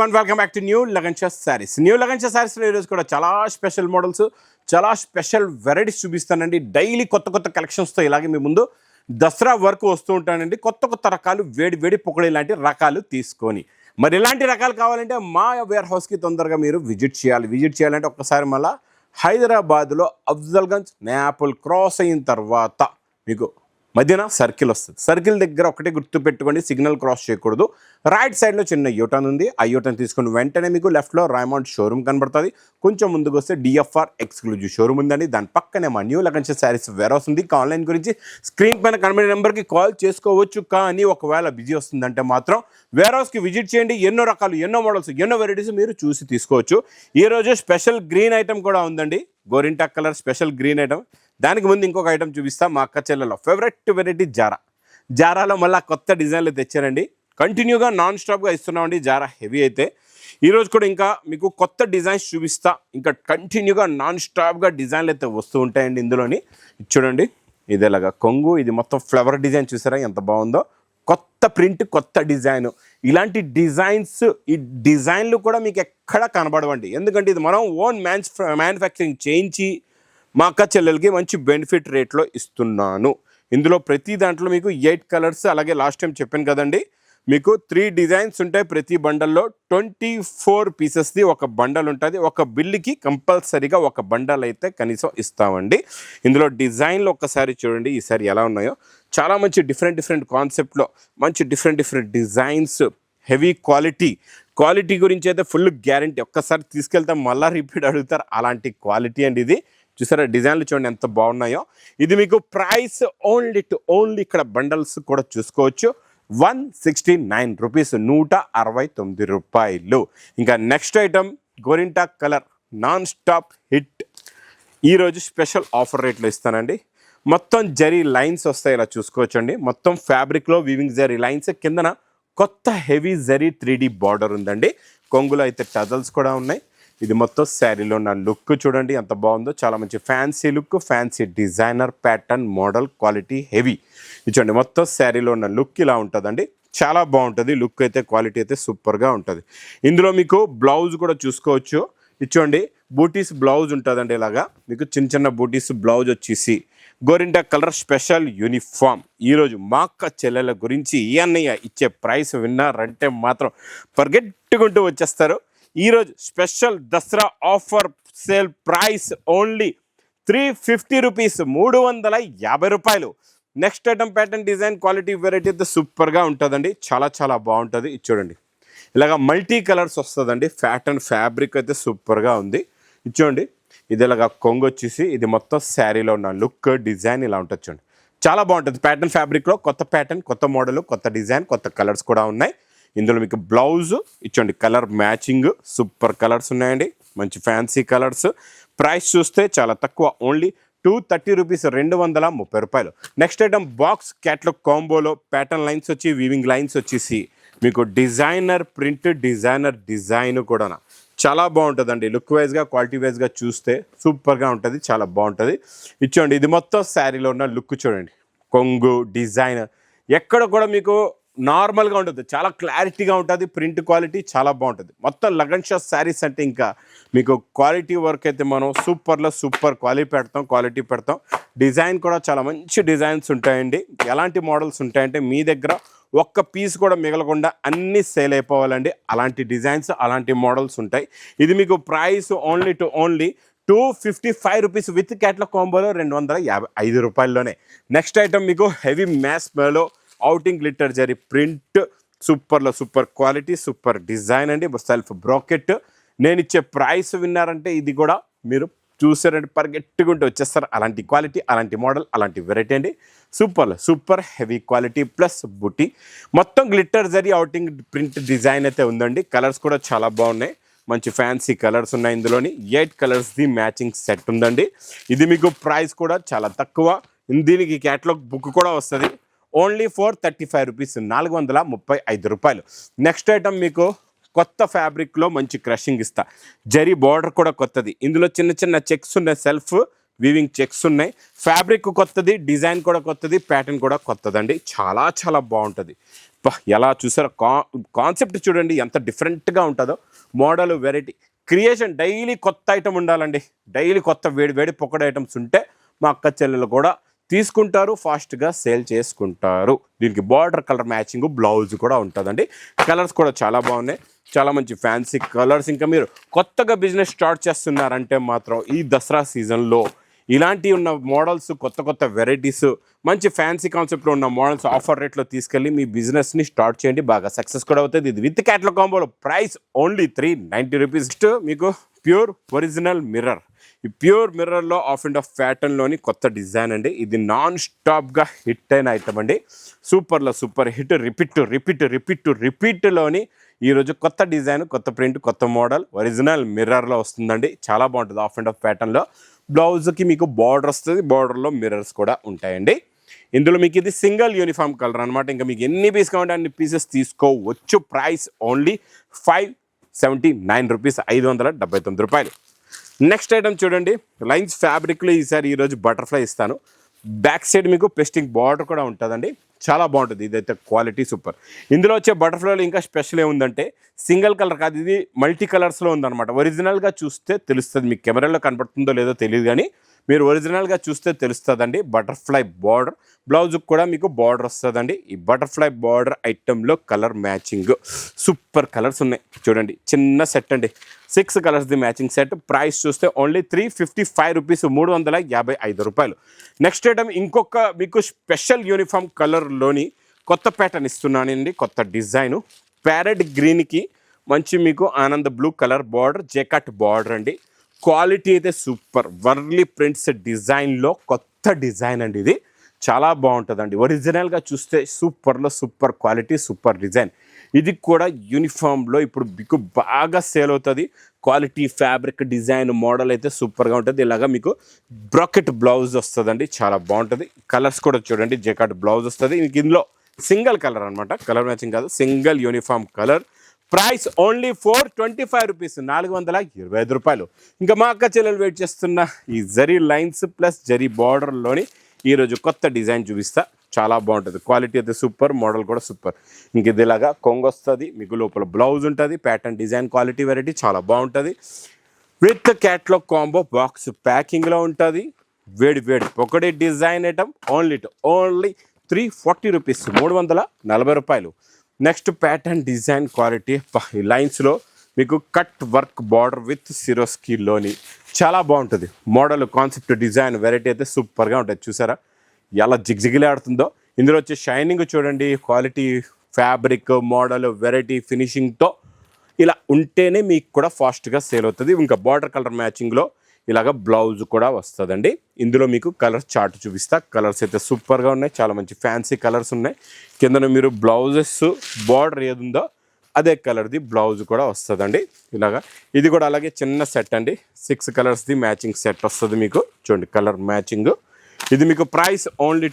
everyone, welcome back to New Lagancha Sarees. New Lagancha Sarees లో ఈరోజు కూడా చాలా స్పెషల్ మోడల్స్, చాలా స్పెషల్ వెరైటీస్ చూపిస్తానండి. డైలీ కొత్త కలెక్షన్స్తో ఇలాగే మీ ముందు దసరా వరకు వస్తూ ఉంటానండి. కొత్త రకాలు వేడి పొకడి లాంటి రకాలు తీసుకొని, మరి ఇలాంటి రకాలు కావాలంటే మా వేర్ హౌస్కి తొందరగా మీరు విజిట్ చేయాలంటే ఒక్కసారి మళ్ళీ హైదరాబాద్లో అఫ్జల్గంజ్ నేపుల్ క్రాస్ అయిన తర్వాత మీకు మధ్యన సర్కిల్ వస్తుంది. సర్కిల్ దగ్గర ఒకటే గుర్తు పెట్టుకోండి, సిగ్నల్ క్రాస్ చేయకూడదు. రైట్ సైడ్లో చిన్న యూటర్న్ ఉంది. ఆ యూటర్న్ తీసుకుని వెంటనే మీకు లెఫ్ట్లో రైమండ్ షోరూమ్ కనబడుతుంది. కొంచెం ముందుకు వస్తే డిఎఫ్ఆర్ ఎక్స్క్లూజివ్ షోరూమ్ ఉందండి. దాని పక్కనే మా న్యూ లగంచ శారీస్ వేర్ హౌస్ ఉంది. ఆన్లైన్ గురించి స్క్రీన్ పైన కనబడే నెంబర్కి కాల్ చేసుకోవచ్చు. కానీ ఒకవేళ బిజీ వస్తుందంటే మాత్రం వేర్ హౌస్కి విజిట్ చేయండి. ఎన్నో రకాలు, ఎన్నో మోడల్స్, ఎన్నో వెరైటీస్ మీరు చూసి తీసుకోవచ్చు. ఈరోజు స్పెషల్ గ్రీన్ ఐటమ్ కూడా ఉందండి. గోరింటా కలర్ స్పెషల్ గ్రీన్ ఐటమ్. దానికి ముందు ఇంకొక ఐటమ్ చూపిస్తా. మా అక్క చెల్లెలో ఫేవరెట్ వెరైటీ జారాలో మళ్ళీ కొత్త డిజైన్లు తెచ్చారండి. కంటిన్యూగా నాన్ స్టాప్గా ఇస్తున్నామండి జారా హెవీ అయితే. ఈరోజు కూడా ఇంకా మీకు కొత్త డిజైన్స్ చూపిస్తా. ఇంకా కంటిన్యూగా నాన్ స్టాప్గా డిజైన్లు అయితే వస్తూ ఉంటాయండి. ఇందులోని చూడండి, ఇదేలాగా కొంగు, ఇది మొత్తం ఫ్లవర్ డిజైన్ చూసారా ఎంత బాగుందో. కొత్త ప్రింట్, కొత్త డిజైన్. ఇలాంటి డిజైన్స్, ఈ డిజైన్లు కూడా మీకు ఎక్కడ కనబడవండి. ఎందుకంటే ఇది మనం ఓన్ మ్యానుఫ్యాక్చరింగ్ చేయించి మా అక్క చెల్లెలకి మంచి బెనిఫిట్ రేట్లో ఇస్తున్నాను. ఇందులో ప్రతి దాంట్లో మీకు 8 కలర్స్, అలాగే లాస్ట్ టైం చెప్పాను కదండి, మీకు 3 డిజైన్స్ ఉంటాయి ప్రతి బండల్లో. 24 పీసెస్ది ఒక బండల్ ఉంటుంది. ఒక బిల్లుకి కంపల్సరీగా ఒక బండల్ అయితే కనీసం ఇస్తామండి. ఇందులో డిజైన్లు ఒక్కసారి చూడండి ఈసారి ఎలా ఉన్నాయో. చాలా మంచి డిఫరెంట్ కాన్సెప్ట్లో మంచి డిఫరెంట్ డిజైన్స్, హెవీ క్వాలిటీ గురించి అయితే ఫుల్ గ్యారంటీ. ఒక్కసారి తీసుకెళ్తే మళ్ళీ రిపీట్ అడుగుతారు, అలాంటి క్వాలిటీ అండి ఇది. చూసారా డిజైన్లు చూడండి ఎంత బాగున్నాయో. ఇది మీకు ప్రైస్ ఓన్లీ ఇక్కడ బండల్స్ కూడా చూసుకోవచ్చు 169 రూపీస్, 169 రూపాయలు. ఇంకా నెక్స్ట్ ఐటమ్ గోరింటా కలర్ నాన్ స్టాప్ హిట్. ఈరోజు స్పెషల్ ఆఫర్ రేట్లో ఇస్తానండి. మొత్తం జరీ లైన్స్ వస్తాయి, ఇలా చూసుకోవచ్చండి. మొత్తం ఫ్యాబ్రిక్లో వీవింగ్ జరీ లైన్స్, కిందన కొత్త హెవీ జరీ 3D బార్డర్ ఉందండి. కొంగులో అయితే టజల్స్ కూడా ఉన్నాయి. ఇది మొత్తం శారీలో ఉన్న లుక్ చూడండి ఎంత బాగుందో. చాలా మంచి fancy look, fancy designer pattern model, quality heavy. చూడండి మొత్తం శారీలో ఉన్న లుక్ ఇలా ఉంటుందండి. చాలా బాగుంటుంది లుక్ అయితే, క్వాలిటీ అయితే సూపర్గా ఉంటుంది. ఇందులో మీకు బ్లౌజ్ కూడా చూసుకోవచ్చు. చూడండి బూటీస్ బ్లౌజ్ ఉంటుందండి. ఇలాగా మీకు చిన్న బూటీస్ బ్లౌజ్ వచ్చేసి గోరింటా కలర్ స్పెషల్ యూనిఫామ్. ఈరోజు మా అక్క చెల్లెల గురించి ఈ అన్నయ్య ఇచ్చే ప్రైస్ విన్నారంటే మాత్రం పరిగెట్టుకుంటూ వచ్చేస్తారు. ఈరోజు special Dasara offer sale price only 350 rupees, 350 రూపాయలు. Next item pattern design quality variety అయితే సూపర్గా ఉంటుందండి. చాలా బాగుంటుంది. ఇది చూడండి ఇలాగ మల్టీ కలర్స్ వస్తుందండి. ప్యాటర్న్ ఫ్యాబ్రిక్ అయితే సూపర్గా ఉంది. ఇది చూడండి, ఇది ఇలాగ కొంగు వచ్చేసి ఇది మొత్తం శారీలో ఉన్న లుక్ డిజైన్ ఇలా ఉంటుంది. చూడండి చాలా బాగుంటుంది. ప్యాటర్న్ ఫ్యాబ్రిక్లో కొత్త ప్యాటర్న్, కొత్త మోడల్, కొత్త డిజైన్, కొత్త కలర్స్ కూడా ఉన్నాయి. ఇందులో మీకు బ్లౌజ్ ఇచ్చండి, కలర్ మ్యాచింగ్ సూపర్ కలర్స్ ఉన్నాయండి, మంచి ఫ్యాన్సీ కలర్స్. ప్రైస్ చూస్తే చాలా తక్కువ, ఓన్లీ 230 రూపీస్, 230 రూపాయలు. నెక్స్ట్ ఐటమ్ బాక్స్ క్యాట్లాగ్ కాంబోలో ప్యాటర్న్ లైన్స్ వచ్చి వీవింగ్ లైన్స్ వచ్చేసి మీకు డిజైనర్ ప్రింట్, డిజైన్ కూడా చాలా బాగుంటుందండి. లుక్ వైజ్గా, క్వాలిటీ వైజ్గా చూస్తే సూపర్గా ఉంటుంది, చాలా బాగుంటుంది. ఇచ్చండి ఇది మొత్తం శారీలో ఉన్న లుక్ చూడండి. కొంగు డిజైన్ ఎక్కడ కూడా మీకు నార్మల్గా ఉంటుంది, చాలా క్లారిటీగా ఉంటుంది. ప్రింట్ క్వాలిటీ చాలా బాగుంటుంది. మొత్తం లగన్షా శారీస్ అంటే ఇంకా మీకు క్వాలిటీ వర్క్ అయితే మనం సూపర్ క్వాలిటీ పెడతాం. డిజైన్ కూడా చాలా మంచి డిజైన్స్ ఉంటాయండి. ఎలాంటి మోడల్స్ ఉంటాయంటే మీ దగ్గర ఒక్క పీస్ కూడా మిగలకుండా అన్నీ సేల్ అయిపోవాలండి. అలాంటి డిజైన్స్, అలాంటి మోడల్స్ ఉంటాయి. ఇది మీకు price only 255 rupees with catalogue కాంబోలో 255 రూపాయల్లోనే. నెక్స్ట్ ఐటమ్ మీకు హెవీ మ్యాస్ మేలో అవుటింగ్ glitter zari print, super quality, super design అండి. Self brocade. నేను ఇచ్చే ప్రైస్ విన్నారంటే ఇది కూడా మీరు చూసారంటే పరిగెట్టుకుంటూ వచ్చేస్తారు. అలాంటి క్వాలిటీ, అలాంటి మోడల్, అలాంటి వెరైటీ అండి. సూపర్ హెవీ క్వాలిటీ ప్లస్ బుటీ. మొత్తం glitter zari outing print design అయితే ఉందండి. కలర్స్ కూడా చాలా బాగున్నాయి, మంచి ఫ్యాన్సీ కలర్స్ ఉన్నాయి. ఇందులోని 8 కలర్స్ది మ్యాచింగ్ సెట్ ఉందండి. ఇది మీకు ప్రైస్ కూడా చాలా తక్కువ. దీనికి క్యాటలాగ్ బుక్ కూడా వస్తుంది. ఓన్లీ 435 రూపీస్, 435 రూపాయలు. నెక్స్ట్ ఐటమ్ మీకు కొత్త ఫ్యాబ్రిక్లో మంచి క్రషింగ్ ఇస్తా. జరీ బార్డర్ కూడా కొత్తది. ఇందులో చిన్న చెక్స్ ఉన్నాయి, సెల్ఫ్ వీవింగ్ చెక్స్ ఉన్నాయి. ఫ్యాబ్రిక్ కొత్తది, డిజైన్ కూడా కొత్తది, ప్యాటర్న్ కూడా కొత్తదండి. చాలా బాగుంటుంది. ఎలా చూసారో కాన్సెప్ట్ చూడండి ఎంత డిఫరెంట్గా ఉంటుందో. మోడల్, వెరైటీ, క్రియేషన్, డైలీ కొత్త ఐటమ్ ఉండాలండి. డైలీ కొత్త వేడి వేడి పొక్కడు ఐటమ్స్ ఉంటే మా అక్క చెల్లెలు కూడా తీసుకుంటారు, ఫాస్ట్గా సేల్ చేసుకుంటారు. దీనికి బార్డర్ కలర్ మ్యాచింగ్ బ్లౌజ్ కూడా ఉంటుందండి. కలర్స్ కూడా చాలా బాగున్నాయి, చాలా మంచి ఫ్యాన్సీ కలర్స్. ఇంకా మీరు కొత్తగా బిజినెస్ స్టార్ట్ చేస్తున్నారంటే మాత్రం ఈ దసరా సీజన్లో ఇలాంటివి ఉన్న మోడల్స్, కొత్త కొత్త వెరైటీస్, మంచి ఫ్యాన్సీ కాన్సెప్ట్లో ఉన్న మోడల్స్ ఆఫర్ రేట్లో తీసుకెళ్ళి మీ బిజినెస్ని స్టార్ట్ చేయండి. బాగా సక్సెస్ కూడా అవుతుంది. ఇది విత్ క్యాటలాగ్ కాంబోలో ప్రైస్ ఓన్లీ 390 రూపీస్. మీకు ప్యూర్ ఒరిజినల్ మిర్రర్. ఈ ప్యూర్ మిర్రర్లో ఆఫ్ అండ్ ఆఫ్ ప్యాటర్న్లోని కొత్త డిజైన్ అండి. ఇది నాన్ స్టాప్గా హిట్ అయిన ఐటమ్ అండి. సూపర్లో సూపర్ హిట్. రిపీట్లోని ఈరోజు కొత్త డిజైన్, కొత్త ప్రింట్, కొత్త మోడల్ ఒరిజినల్ మిర్రర్లో వస్తుందండి. చాలా బాగుంటుంది. ఆఫ్ అండ్ ఆఫ్ ప్యాటర్న్లో బ్లౌజ్కి మీకు బార్డర్ వస్తుంది, బార్డర్లో మిర్రర్స్ కూడా ఉంటాయండి. ఇందులో మీకు ఇది సింగిల్ యూనిఫామ్ కలర్ అనమాట. ఇంకా మీకు ఎన్ని పీస్ కావాలంటే అన్ని పీసెస్ తీసుకోవచ్చు. ప్రైస్ ఓన్లీ 579 రూపీస్, 579 రూపాయలు. నెక్స్ట్ ఐటమ్ చూడండి, లైన్స్ ఫ్యాబ్రిక్లో ఈరోజు బటర్ఫ్లై ఇస్తాను. బ్యాక్ సైడ్ మీకు పెస్టింగ్ బార్డర్ కూడా ఉంటుందండి. చాలా బాగుంటుంది. ఇదైతే క్వాలిటీ సూపర్. ఇందులో వచ్చే బటర్ఫ్లైలో ఇంకా స్పెషల్ ఏముందంటే సింగిల్ కలర్ కాదు, ఇది మల్టీ కలర్స్లో ఉందన్నమాట. ఒరిజినల్గా చూస్తే తెలుస్తుంది, మీకు కెమెరాలో కనబడుతుందో లేదో తెలియదు, కానీ మీరు ఒరిజినల్గా చూస్తే తెలుస్తుందండి. బటర్ఫ్లై బార్డర్, బ్లౌజ్కి కూడా మీకు బార్డర్ వస్తుందండి. ఈ బటర్ఫ్లై బార్డర్ ఐటెంలో కలర్ మ్యాచింగ్ సూపర్ కలర్స్ ఉన్నాయి చూడండి. చిన్న సెట్ అండి, 6 కలర్స్ది మ్యాచింగ్ సెట్. ప్రైస్ చూస్తే ఓన్లీ 355 రూపీస్, 355 రూపాయలు. నెక్స్ట్ ఐటమ్ ఇంకొక మీకు స్పెషల్ యూనిఫామ్ కలర్లోని కొత్త ప్యాటర్న్ ఇస్తున్నానండి. కొత్త డిజైను ప్యారెట్ గ్రీన్కి మంచి మీకు Anand blue colour border, jacquard border అండి. క్వాలిటీ అయితే సూపర్. వర్లీ ప్రింట్స్ డిజైన్లో కొత్త డిజైన్ అండి. ఇది చాలా బాగుంటుందండి. ఒరిజినల్గా చూస్తే సూపర్లో సూపర్ క్వాలిటీ, సూపర్ డిజైన్. ఇది కూడా యూనిఫామ్లో ఇప్పుడు మీకు బాగా సేల్ అవుతుంది. క్వాలిటీ ఫ్యాబ్రిక్ డిజైన్ మోడల్ అయితే సూపర్గా ఉంటుంది. ఇలాగా మీకు బ్రాకెట్ బ్లౌజ్ వస్తుందండి, చాలా బాగుంటుంది. కలర్స్ కూడా చూడండి, జెకాట్ బ్లౌజ్ వస్తుంది. ఇందులో సింగిల్ కలర్ అనమాట, కలర్ మ్యాచింగ్ కాదు, single uniform colour. Price only 425 rupees, 425 రూపాయలు. ఇంకా మా అక్క చెల్లెలు వెయిట్ చేస్తున్న ఈ జరీ లైన్స్ ప్లస్ జరీ బార్డర్లోని ఈరోజు కొత్త డిజైన్ చూపిస్తా. చాలా బాగుంటుంది. క్వాలిటీ అయితే సూపర్, మోడల్ కూడా సూపర్. ఇంక ఇది ఇలాగా కొంగు వస్తుంది, మీకు లోపల బ్లౌజ్ ఉంటుంది. ప్యాటర్న్ డిజైన్ క్వాలిటీ వెరైటీ చాలా బాగుంటుంది. విత్ క్యాట్లాగ్ కాంబో బాక్స్ ప్యాకింగ్లో ఉంటుంది. వేడి ఒకటి డిజైన్ ఐటమ్ ఓన్లీ 340 రూపీస్, 340 రూపాయలు. నెక్స్ట్ ప్యాటర్న్ డిజైన్ క్వాలిటీ లైన్స్లో మీకు కట్ వర్క్ బార్డర్ విత్ సిరోస్కీలోని చాలా బాగుంటుంది. మోడల్, కాన్సెప్ట్, డిజైన్, వెరైటీ అయితే సూపర్గా ఉంటుంది. చూసారా ఎలా జిగ్జిగిలాడుతుందో. ఇందులో వచ్చే షైనింగ్ చూడండి, క్వాలిటీ, ఫ్యాబ్రిక్, మోడల్, వెరైటీ, ఫినిషింగ్తో ఇలా ఉంటేనే మీకు కూడా ఫాస్ట్గా సేల్ అవుతుంది. ఇంకా బార్డర్ కలర్ మ్యాచింగ్లో ఇలాగ బ్లౌజ్ కూడా వస్తుందండి. ఇందులో మీకు కలర్ చార్ట్ చూపిస్తా. కలర్స్ అయితే సూపర్గా ఉన్నాయి, చాలా మంచి ఫ్యాన్సీ కలర్స్ ఉన్నాయి. కింద మీరు బ్లౌజెస్ బార్డర్ ఏది ఉందో అదే కలర్ది బ్లౌజ్ కూడా వస్తుందండి. ఇలాగా ఇది కూడా అలాగే చిన్న సెట్ అండి, 6 కలర్స్ది మ్యాచింగ్ సెట్ వస్తుంది మీకు. చూడండి కలర్ మ్యాచింగ్. ఇది మీకు ప్రైస్ ఓన్లీ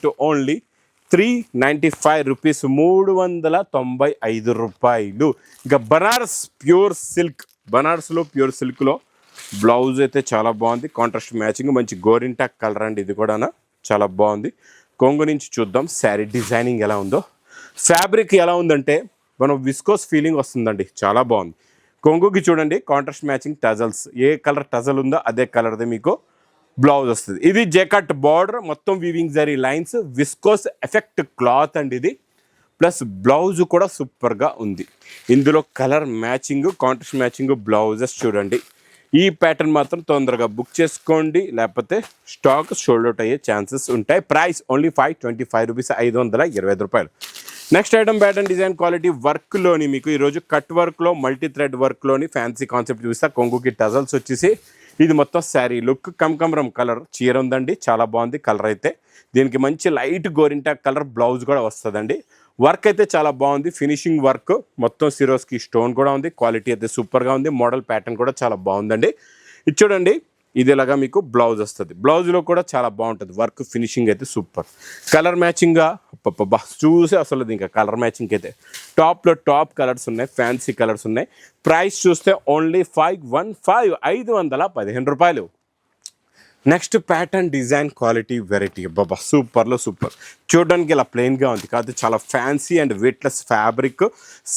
395 రూపీస్, 395 రూపాయలు. ఇంకా బనారస్ ప్యూర్ సిల్క్, బనారస్లో ప్యూర్ సిల్క్లో బ్లౌజ్ అయితే చాలా బాగుంది. కాంట్రాస్ట్ మ్యాచింగ్, మంచి గోరింటాక్ కలర్ అండి. ఇది కూడా చాలా బాగుంది. కొంగు నుంచి చూద్దాం శారీ డిజైనింగ్ ఎలా ఉందో. ఫ్యాబ్రిక్ ఎలా ఉందంటే మనం విస్కోస్ ఫీలింగ్ వస్తుందండి, చాలా బాగుంది. కొంగుకి చూడండి కాంట్రాస్ట్ మ్యాచింగ్ టజల్స్, ఏ కలర్ టజల్ ఉందో అదే కలర్ది మీకు బ్లౌజ్ వస్తుంది. ఇది జెకట్ బార్డర్, మొత్తం weaving zari lines, viscose effect cloth అండి ఇది. ప్లస్ బ్లౌజ్ కూడా సూపర్గా ఉంది. ఇందులో colour matching, contrast matching blouses చూడండి. ఈ ప్యాటర్న్ మాత్రం తొందరగా బుక్ చేసుకోండి, లేకపోతే స్టాక్ సోల్డ్ అవుట్ అయ్యే ఛాన్సెస్ ఉంటాయి. ప్రైస్ ఓన్లీ 525 రూపీస్, 525 రూపాయలు. Next item pattern design quality వర్క్లోని మీకు ఈరోజు కట్ వర్క్లో, మల్టీ థ్రెడ్ వర్క్లోని ఫ్యాన్సీ కాన్సెప్ట్ చూపిస్తా. కొంగుకి టజల్స్ వచ్చేసి ఇది మొత్తం శారీ లుక్ కమకమరం కలర్ చీర ఉందండి, చాలా బాగుంది కలర్ అయితే. దీనికి మంచి లైట్ గోరింటాక్ కలర్ బ్లౌజ్ కూడా వస్తుందండి. వర్క్ అయితే చాలా బాగుంది, ఫినిషింగ్ వర్క్, మొత్తం సిరోస్కి స్టోన్ కూడా ఉంది. క్వాలిటీ అయితే సూపర్గా ఉంది. మోడల్ ప్యాటర్న్ కూడా చాలా బాగుందండి. ఇది చూడండి, ఇది ఇలాగా మీకు బ్లౌజ్ వస్తుంది. బ్లౌజ్లో కూడా చాలా బాగుంటుంది. వర్క్, ఫినిషింగ్ అయితే సూపర్. కలర్ మ్యాచింగ్గా చూసి అసలు ఇంకా కలర్ మ్యాచింగ్ అయితే టాప్లో టాప్ కలర్స్ ఉన్నాయి, ఫ్యాన్సీ కలర్స్ ఉన్నాయి. ప్రైస్ చూస్తే ఓన్లీ 515 రూపాయలు. Next pattern design quality variety బాబా సూపర్లో సూపర్. చూడడానికి ఇలా ప్లెయిన్గా ఉంది కాదు, చాలా fancy and weightless fabric.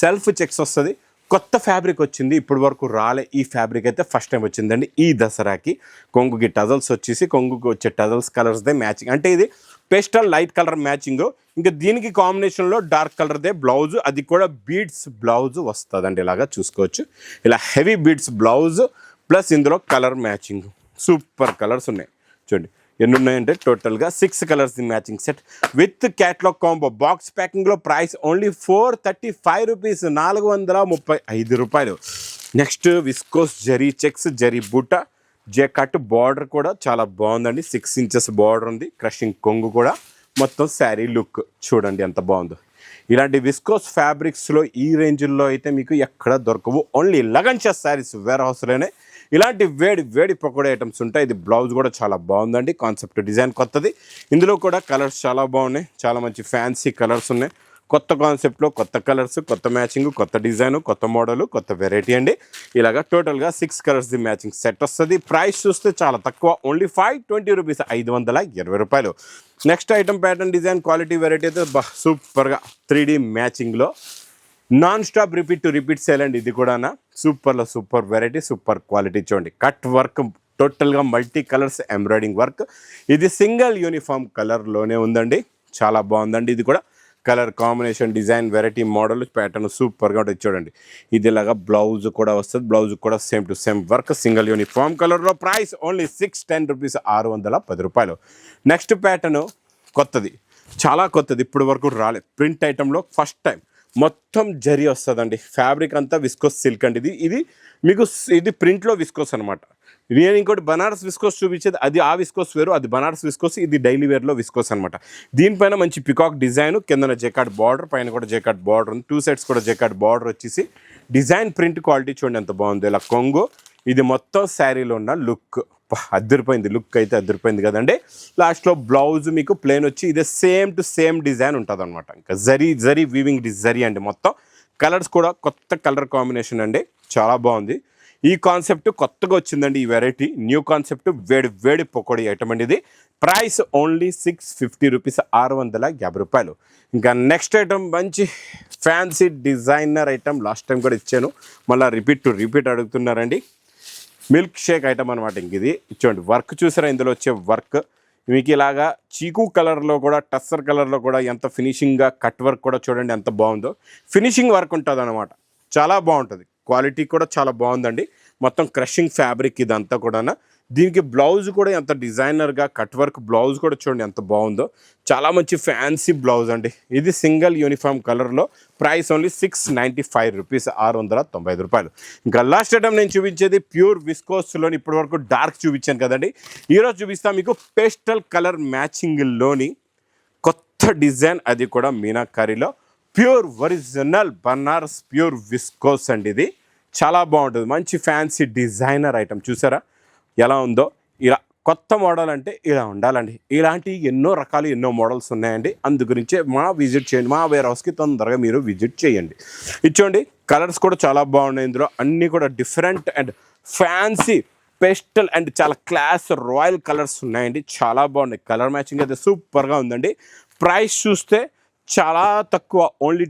Self checks వస్తుంది. కొత్త ఫ్యాబ్రిక్ వచ్చింది, ఇప్పటి వరకు రాలే. ఈ ఫ్యాబ్రిక్ అయితే ఫస్ట్ టైం వచ్చిందండి ఈ దసరాకి. కొంగుకి టజల్స్ వచ్చేసి కొంగుకి వచ్చే టజల్స్ కలర్స్దే మ్యాచింగ్, అంటే ఇది పేస్టల్ లైట్ కలర్ మ్యాచింగ్. ఇంకా దీనికి కాంబినేషన్లో డార్క్ కలర్దే బ్లౌజ్, అది కూడా బీడ్స్ బ్లౌజ్ వస్తుందండి. ఇలాగా చూసుకోవచ్చు, ఇలా హెవీ బీడ్స్ బ్లౌజ్ ప్లస్ ఇందులో కలర్ మ్యాచింగ్. సూపర్ కలర్స్ ఉన్నాయి చూడండి. ఎన్ని ఉన్నాయంటే టోటల్గా 6 colours in matching set with catalogue combo. Box ప్యాకింగ్లో ప్రైస్ ఓన్లీ 435 రూపీస్, 435 రూపాయలు. Next viscose zari checks, zari buta, జే కట్ బార్డర్ కూడా చాలా బాగుందండి. 6 ఇంచెస్ బార్డర్ ఉంది, క్రషింగ్ కొంగు కూడా. మొత్తం శారీ లుక్ చూడండి ఎంత బాగుందో. ఇలాంటి విస్కోస్ ఫ్యాబ్రిక్స్లో ఈ రేంజ్లో అయితే మీకు ఎక్కడ దొరకవు. ఓన్లీ లగన్షా శారీస్ వేర్ హౌస్లోనే ఇలాంటి వేడి వేడి పకోడీ ఐటమ్స్ ఉంటాయి. ఇది బ్లౌజ్ కూడా చాలా బాగుందండి, కాన్సెప్ట్ డిజైన్ కొత్తది. ఇందులో కూడా కలర్స్ చాలా బాగున్నాయి, చాలా మంచి ఫ్యాన్సీ కలర్స్ ఉన్నాయి. కొత్త కాన్సెప్ట్లో కొత్త కలర్స్, కొత్త మ్యాచింగ్, కొత్త డిజైను, కొత్త మోడలు, కొత్త వెరైటీ అండి. ఇలాగా టోటల్గా 6 కలర్స్ ది మ్యాచింగ్ సెట్ వస్తుంది. ప్రైస్ చూస్తే చాలా తక్కువ, ఓన్లీ 520 రూపీస్, 520 రూపాయలు. Next item pattern design quality variety అయితే సూపర్గా 3D మ్యాచింగ్లో non stop repeat to repeat sale అండి. ఇది కూడా సూపర్లో సూపర్ వెరైటీ, సూపర్ క్వాలిటీ. చూడండి కట్ వర్క్, టోటల్గా మల్టీ కలర్స్ ఎంబ్రాయిడింగ్ వర్క్. ఇది సింగిల్ యూనిఫామ్ కలర్లోనే ఉందండి, చాలా బాగుందండి. ఇది కూడా colour combination design variety model pattern సూపర్గా ఉంటుంది. చూడండి ఇది ఇలాగా బ్లౌజ్ కూడా వస్తుంది, బ్లౌజ్ కూడా same to same work, single uniform కలర్లో. ప్రైస్ ఓన్లీ 610 రూపీస్, 610 రూపాయలు. నెక్స్ట్ ప్యాటర్న్ కొత్తది, చాలా కొత్తది, ఇప్పుడు వరకు రాలేదు. ప్రింట్ ఐటెంలో ఫస్ట్ టైం మొత్తం జరీ వస్తుందండి. ఫ్యాబ్రిక్ అంతా విస్కోస్ సిల్క్ అండి. ఇది మీకు ఇది ప్రింట్లో విస్కోస్ అనమాట. నేను ఇంకోటి బనారస్ విస్కోస్ చూపించేది, అది ఆ విస్కోస్ వేరు, అది బనారస్ విస్కోస్, ఇది డైలీ వేర్లో విస్కోస్ అనమాట. దీనిపైన మంచి పికాక్ డిజైన్, కిందన జెకాట్ బార్డర్, పైన కూడా జెకాట్ బార్డర్ ఉంది. 2 సైడ్స్ కూడా జెకాట్ బార్డర్ వచ్చేసి డిజైన్ ప్రింట్ క్వాలిటీ చూడండి ఎంత బాగుంది. ఇలా కొంగు, ఇది మొత్తం శారీలో ఉన్న లుక్ అద్దరిపోయింది. లుక్ అయితే అద్దరిపోయింది కదండి. లాస్ట్లో బ్లౌజ్ మీకు ప్లెయిన్ వచ్చి ఇదే సేమ్ టు సేమ్ డిజైన్ ఉంటుంది అనమాట. ఇంకా జరీ వీవింగ్ జరీ అండి. మొత్తం కలర్స్ కూడా కొత్త కలర్ కాంబినేషన్ అండి, చాలా బాగుంది. ఈ కాన్సెప్ట్ కొత్తగా వచ్చిందండి, ఈ వెరైటీ న్యూ కాన్సెప్ట్. వేడి వేడి పకోడీ ఐటమ్ అండి ఇది. ప్రైస్ ఓన్లీ 650 రూపీస్, 650 రూపాయలు. ఇంకా నెక్స్ట్ ఐటమ్ మంచి fancy designer item. Last time కూడా ఇచ్చాను, మళ్ళీ రిపీట్ టు రిపీట్ అడుగుతున్నారండి. మిల్క్ షేక్ ఐటమ్ అనమాట. ఇంక ఇది చూడండి వర్క్ చూసారా, ఇందులో వచ్చే వర్క్ మీకు ఇలాగా చీకు కలర్లో కూడా, టస్సర్ కలర్లో కూడా ఎంత ఫినిషింగ్గా, కట్ వర్క్ కూడా చూడండి ఎంత బాగుందో. ఫినిషింగ్ వర్క్ ఉంటుంది అనమాట, చాలా బాగుంటుంది. క్వాలిటీ కూడా చాలా బాగుందండి. మొత్తం క్రషింగ్ ఫ్యాబ్రిక్ ఇదంతా కూడా. దీనికి బ్లౌజ్ కూడా ఎంత డిజైనర్గా కట్ వర్క్ బ్లౌజ్ కూడా చూడండి ఎంత బాగుందో. చాలా మంచి ఫ్యాన్సీ బ్లౌజ్ అండి. ఇది సింగిల్ యూనిఫామ్ కలర్లో. ప్రైస్ ఓన్లీ 695 రూపీస్, 695 రూపాయలు. ఇంకా లాస్ట్ ఐటమ్ నేను చూపించేది ప్యూర్ విస్కోస్లోని. ఇప్పటి వరకు డార్క్ చూపించాను కదండి, ఈరోజు చూపిస్తాను మీకు పేస్టల్ కలర్ మ్యాచింగ్లోని కొత్త డిజైన్, అది కూడా మీనాకారీలో. Pure original Banaras pure viscose అండి. ఇది చాలా బాగుంటుంది, మంచి ఫ్యాన్సీ డిజైనర్ ఐటమ్. చూసారా ఎలా ఉందో. ఇలా కొత్త మోడల్ అంటే ఇలా ఉండాలండి. ఇలాంటి ఎన్నో రకాలు ఎన్నో మోడల్స్ ఉన్నాయండి. అందు గురించే విజిట్ చేయండి, మా వేర్ హౌస్కి తొందరగా మీరు విజిట్ చేయండి. ఇచ్చోండి కలర్స్ కూడా చాలా బాగున్నాయి. ఇందులో అన్నీ కూడా different and fancy pastel and చాలా క్లాస్ రాయల్ కలర్స్ ఉన్నాయండి, చాలా బాగున్నాయి. కలర్ మ్యాచింగ్ అయితే సూపర్గా ఉందండి. ప్రైస్ చూస్తే చాలా తక్కువ, ఓన్లీ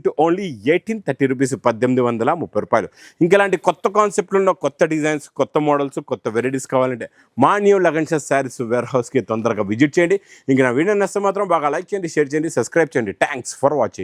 1830 రూపీస్, 1830 రూపాయలు. ఇంకెలాంటి కొత్త కాన్సెప్ట్లు ఉన్న కొత్త డిజైన్స్, కొత్త మోడల్స్, కొత్త వెరైటీస్ కావాలంటే మా న్యూ లగన్షా శారీస్ వేర్ హౌస్కి తొందరగా విజిట్ చేయండి. ఇంక నా వీడియో నచ్చితే మాత్రం బాగా లైక్ చేయండి, షేర్ చేయండి, సబ్స్క్రైబ్ చేయండి. Thanks for watching.